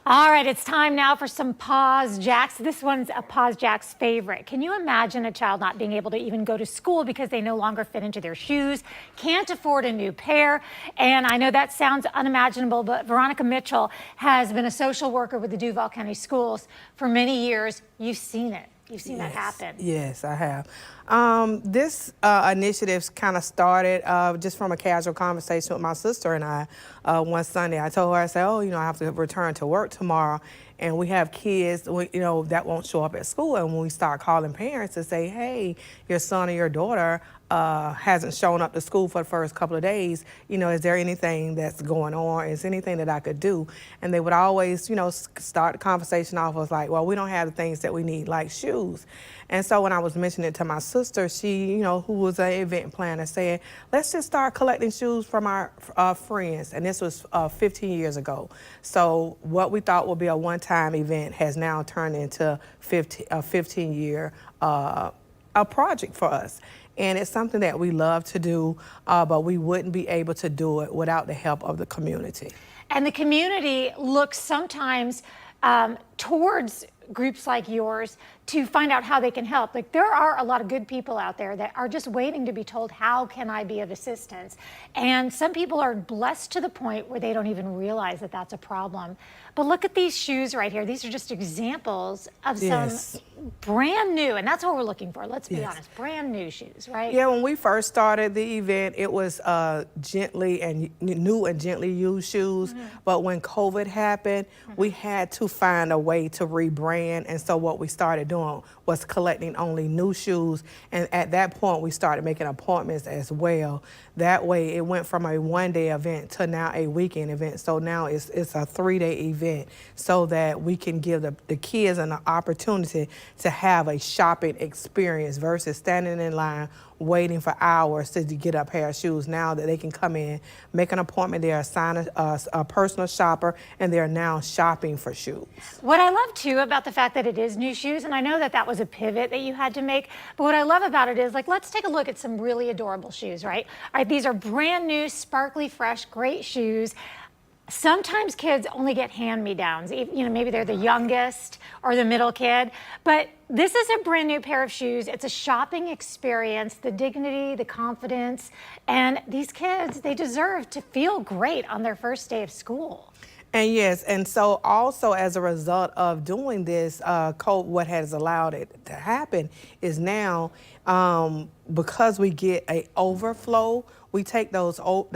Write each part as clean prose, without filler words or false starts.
All right, it's time now for some Pause Jacks. This one's a Pause Jacks favorite. Can you imagine a child not being able to even go to school because they no longer fit into their shoes, can't afford a new pair? And I know that sounds unimaginable, but Veronica Mitchell has been a social worker with the Duval County Schools for many years. You've seen it. You've seen that happen. Yes, I have. This initiative kind of started just from a casual conversation with my sister and I one Sunday. I told her, I said, oh, I have to return to work tomorrow, and we have kids, that won't show up at school. And when we start calling parents to say, hey, your son or your daughter hasn't shown up to school for the first couple of days, is there anything that's going on? Is there anything that I could do? And they would always, start the conversation off as like, well, we don't have the things that we need, like shoes. And so when I was mentioning it to my sister, she, who was an event planner, said, let's just start collecting shoes from our friends. And this was 15 years ago. So what we thought would be a one-time event has now turned into a 15-year a project for us. And it's something that we love to do, but we wouldn't be able to do it without the help of the community. And the community looks sometimes towards groups like yours to find out how they can help. Like, there are a lot of good people out there that are just waiting to be told, how can I be of assistance? And some people are blessed to the point where they don't even realize that that's a problem. But look at these shoes right here. These are just examples of some brand new, and that's what we're looking for. Let's be honest, brand new shoes, right? Yeah, when we first started the event, it was gently and new and gently used shoes. But when COVID happened, we had to find a way to rebrand. And so what we started doing was collecting only new shoes. And at that point, we started making appointments as well. That way, it went from a one-day event to now a weekend event. So now it's a 3-day event so that we can give the kids an opportunity to have a shopping experience versus standing in line waiting for hours to get a pair of shoes. Now that they can come in, make an appointment, they're assigned a personal shopper, and they're now shopping for shoes. What I love too about the fact that it is new shoes, and I know that that was a pivot that you had to make, but what I love about it is, like, let's take a look at some really adorable shoes, right? All right, these are brand new, sparkly, fresh, great shoes. Sometimes kids only get hand-me-downs. Maybe they're the youngest or the middle kid, but this is a brand new pair of shoes. It's a shopping experience, the dignity, the confidence, and these kids, they deserve to feel great on their first day of school. And yes, and so also as a result of doing this, what has allowed it to happen is now, because we get an overflow, we take the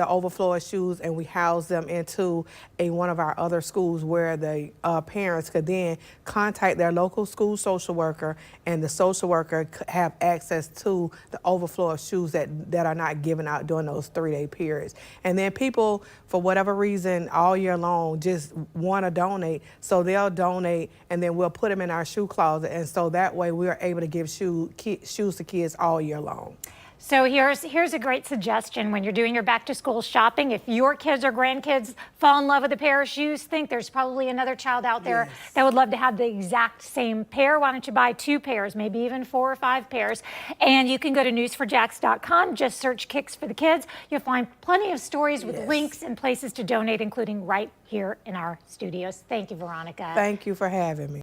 overflow of shoes and we house them into one of our other schools where the parents could then contact their local school social worker, and the social worker could have access to the overflow of shoes that are not given out during those 3-day periods. And then people, for whatever reason, all year long just want to donate, so they'll donate and then we'll put them in our shoe closet, and so that way we are able to give shoes to kids all year long. So here's a great suggestion when you're doing your back-to-school shopping. If your kids or grandkids fall in love with a pair of shoes, think there's probably another child out there that would love to have the exact same pair. Why don't you buy 2 pairs, maybe even 4 or 5 pairs? And you can go to newsforjacks.com, just search Kicks for the Kids. You'll find plenty of stories with links and places to donate, including right here in our studios. Thank you, Veronica. Thank you for having me.